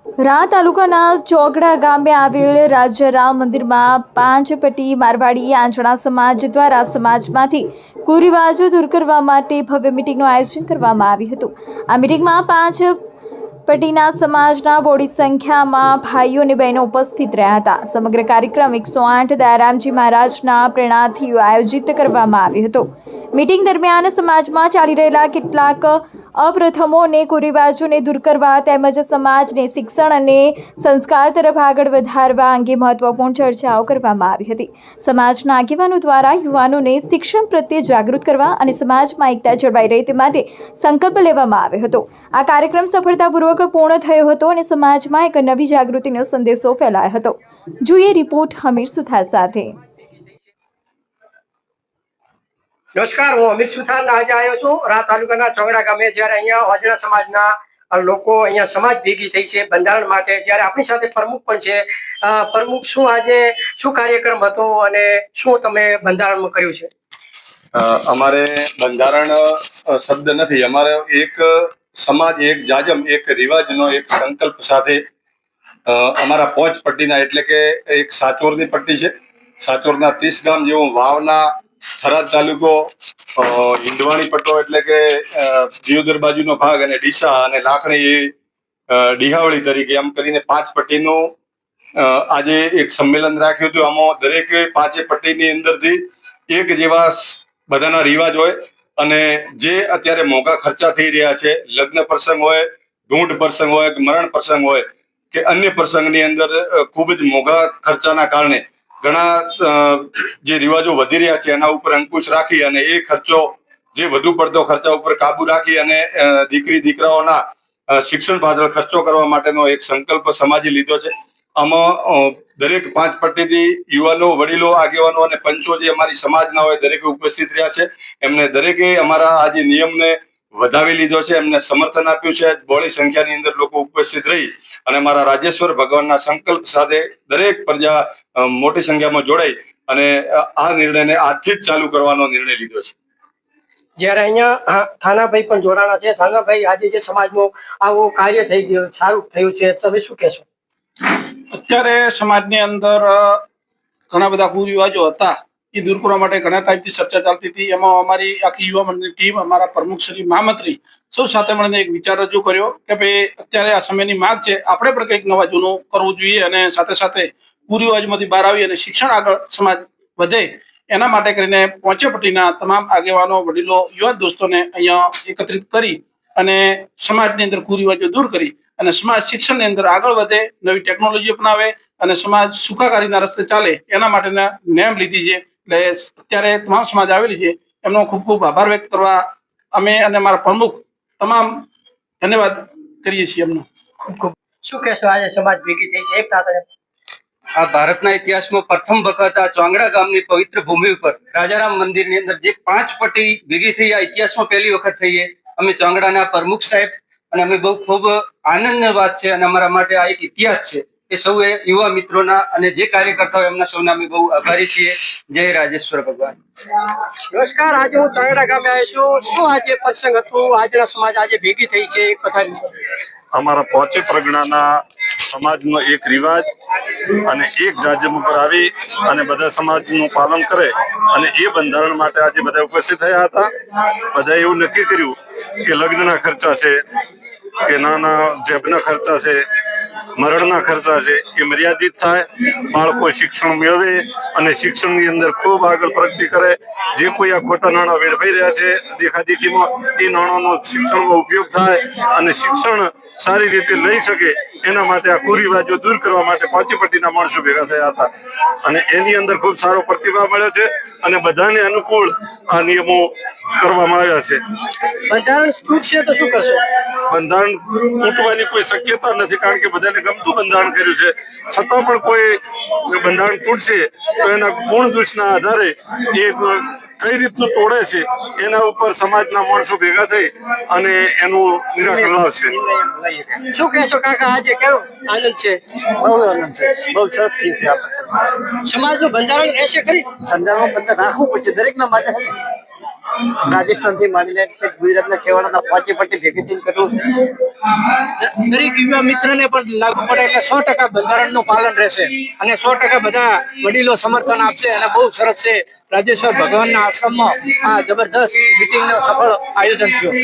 રા તાલુકાના ચોગડા ગામે આવેલ રાજારામ મંદિરમાં પાંચપટ્ટી મારવાડી આંજણા સમાજ દ્વારા સમાજમાંથી કુરિવાજો દૂર કરવા માટે ભવ્ય મીટિંગનું આયોજન કરવામાં આવ્યું હતું। આ મીટિંગમાં પાંચપટ્ટીના સમાજના બોડી સંખ્યામાં ભાઈઓ અને બહેનો ઉપસ્થિત રહ્યા હતા। સમગ્ર કાર્યક્રમ 108 દયારામજી મહારાજના પ્રેરણાથી આયોજિત કરવામાં આવ્યો હતો। મીટિંગ દરમિયાન સમાજમાં ચાલી રહેલા કેટલાક અપ્રથમોને કુરિવાજોને દૂર કરવા તેમજ સમાજને શિક્ષણ અને સંસ્કાર તરફ આગળ વધારવા અંગે મહત્વપૂર્ણ ચર્ચાઓ કરવામાં આવી હતી। સમાજના આગેવાનો દ્વારા યુવાનોને શિક્ષણ પ્રત્યે જાગૃત કરવા અને સમાજમાં એકતા જળવાઈ રહે તે માટે સંકલ્પ લેવામાં આવ્યો હતો। આ કાર્યક્રમ સફળતાપૂર્વક પૂર્ણ થયો હતો અને સમાજમાં એક નવી જાગૃતિનો સંદેશો ફેલાયો હતો। જોઈએ રિપોર્ટ હમીર સુથાર સાથે। નમસ્કાર, હું અમીર સુથાર આજે આવ્યો છું રા તાલુકાના ચોગડા ગામે। જ્યારે અહીંયા વાજણા સમાજના લોકો અહીંયા સમાજ ભેગી થઈ છે બંધારણ માટે, જ્યારે આપણી સાથે પ્રમુખ પણ છે। પ્રમુખ, શું આજે શું કાર્યક્રમ હતો અને શું તમે બંધારણમાં કર્યું છે? અમારે બંધારણ શબ્દ નથી, અમારે એક સમાજ, એક જાજમ, એક રિવાજનો એક સંકલ્પ સાથે અમારા પોંચ પટ્ટીના એટલે કે એક સાચોરની પટ્ટી છે, સાચોરના 30 ગામ જેવું, વાવના થરાદ તાલુકો, હિંદવાણી પટ્ટો એટલે કે દિયોદર બાજુનો ભાગ, અને ડીસા અને લાખણી ડીહાવળી તરીકે એમ કરીને 5 પટ્ટીનું આજે એક સંમેલન રાખ્યું હતું। આમાં દરેક 5 પટ્ટીની અંદરથી એક જેવા બધાના રિવાજ હોય અને જે અત્યારે મોંઘા ખર્ચા થઈ રહ્યા છે, લગ્ન પ્રસંગ હોય, ઢૂંઢ પ્રસંગ હોય, મરણ પ્રસંગ હોય કે અન્ય પ્રસંગની અંદર ખૂબ જ મોંઘા ખર્ચાના કારણે ઘણા જે રિવાજો વધી રહ્યા છે એના ઉપર અંકુશ રાખી અને એ ખર્ચો, જે વધુ પડતો ખર્ચા ઉપર કાબુ રાખી અને દીકરી દીકરાઓના શિક્ષણ પાછળ ખર્ચો કરવા માટેનો એક સંકલ્પ સમાજે લીધો છે। આમાં દરેક 5 પટ્ટીથી યુવાનો, વડીલો, આગેવાનો અને પંચો જે અમારી સમાજના હોય દરેકે ઉપસ્થિત રહ્યા છે। એમને દરેકે અમારા આ જે નિયમને વધાવી લીધો છે, એમને સમર્થન આપ્યું છે। બહોળી સંખ્યાની અંદર લોકો ઉપસ્થિત રહી અને મારા રાજેશ્વર ભગવાનના સંકલ્પ સાથે દરેક પ્રજા મોટી સંખ્યામાં જોડાઈ અને આ નિર્ણયને આજથી જ ચાલુ કરવાનો નિર્ણય લીધો છે। જ્યારે અહીંયા થાનાભાઈ પણ જોડાણા છે। થાનાભાઈ, આજે જે સમાજમાં આવું કાર્ય થઈ ગયું, સારું થયું છે, તમે શું કહેશો? અત્યારે સમાજની અંદર ઘણા બધા કુરિવાજો હતા, એ દૂર કરવા માટે ઘણા ટાઈમથી ચર્ચા ચાલતી હતી। એમાં અમારી આખી યુવા મંડળની ટીમ, અમારા પ્રમુખ શ્રી મહામંત્રી સૌ સાથે મળીને એક વિચાર રજૂ કર્યો કે ભાઈ અત્યારે આ સમયની માંગ છે, આપણે પણ કંઈક નવા જૂનું કરવું જોઈએ અને સાથે સાથે કુરિવાજમાંથી બહાર આવી અને શિક્ષણ આગળ સમાજ વધે એના માટે કરીને પોંચેપટ્ટીના તમામ આગેવાનો, વડીલો, યુવા દોસ્તોને અહીંયા એકત્રિત કરી અને સમાજની અંદર કુરિવાજો દૂર કરી અને સમાજ શિક્ષણની અંદર આગળ વધે, નવી ટેકનોલોજી અપનાવે અને સમાજ સુખાકારીના રસ્તે ચાલે એના માટેના નેમ લીધી છે। એટલે અત્યારે તમામ સમાજ આવેલી છે, એમનો ખૂબ ખૂબ આભાર વ્યક્ત કરવા અમે અને મારા પ્રમુખ તમામ ધન્યવાદ કરીએ છીએ એમનો। ખૂબ ખૂબ શું કહેશો? આજે સમાજ ભેગી થઈ છે એકતા સાથે। આ ભારતના ઇતિહાસમાં પ્રથમ વખત આ ચોંગડા ગામની પવિત્ર ભૂમિ ઉપર રાજારામ મંદિરની અંદર જે 5 પટ્ટી ભેગી થઈ, આ ઇતિહાસમાં પહેલી વખત થઈ છે। અમે ચોંગડાના પ્રમુખ સાહેબ અને અમે બહુ ખૂબ આનંદની વાત છે અને અમારા માટે આ એક ઇતિહાસ છે। એ સૌએ યુવા મિત્રોના અને જે કાર્યકર્તાઓ એમના સૌના અમે બહુ આભારી છીએ। જય રાજેશ્વર ભગવાન। નમસ્કાર, આજે હું ચોગડા ગામે આવ્યો છું। શું આજે પ્રસંગ હતું? આજના સમાજ આજે ભેગી થઈ છે એક પથારી। અમારા પોંચે પરગણાના સમાજનો એક રિવાજ અને એક જાજમ ઉપર આવી અને બધા સમાજનું પાલન કરે અને એ બંધારણ માટે આજે બધા ઉપસ્થિત થયા હતા। બધા એવું નક્કી કર્યું કે લગ્નના ખર્ચા છે કે નાના જેબના ખર્ચા છે, મરણના ખર્ચા છે, એ મર્યાદિત થાય, બાળકો શિક્ષણ મેળવે અને શિક્ષણની અંદર ખૂબ આગળ પ્રગતિ કરે। જે કોઈ આ ખોટા નાણાં વેડફાઈ રહ્યા છે દેખાદેખીમાં, એ નાણાંનો શિક્ષણમાં ઉપયોગ થાય અને શિક્ષણ સારી રીતે લઈ શકે એના માટે આ કુરિવાજો દૂર કરવા માટે પાંચપટ્ટીના માણસો ભેગા થયા હતા અને એની અંદર ખૂબ સારો પ્રતિભાવ મળ્યો છે અને બધાને અનુકૂળ આ નિયમો કરવામાં આવ્યા છે। બંધારણ તૂટશે તો શું કરશો? બંધારણ તૂટવાની કોઈ શક્યતા નથી, કારણ કે બધાને ગમતું બંધારણ કર્યું છે, છતાં પણ કોઈ બંધારણ તૂટશે તો એના ગુણ દોષના આધારે એ કઈ રીતનું તોડે છે એના ઉપર સમાજના માણસો ભેગા થઈ અને એનું નિરાકરણ લાવશે। શું કહેશો કાકા? આજે કેવો આનંદ છે? બહુ આનંદ છે, બહુ સરસ થયું છે આપણે। સમાજનું બંધારણ રહેશે ખરી? સંદર્ભમાં બંધારણ રાખવું પડશે દરેકના માટે છે ને। રાજસ્થાનથી માંડીને ગુજરાતના છેવાડાના પાંચે પટ્ટી ભેગી થઈને કરવું. દરેક યુવા મિત્રને પણ લાગુ પડે એટલે 100% બંધારણનું પાલન રહેશે અને 100% બધા વડીલો સમર્થન આપશે અને બહુ સરસ છે રાજેશ્વર ભગવાનના આશ્રમમાં આ જબરદસ્ત મિટિંગનું સફળ આયોજન થયું.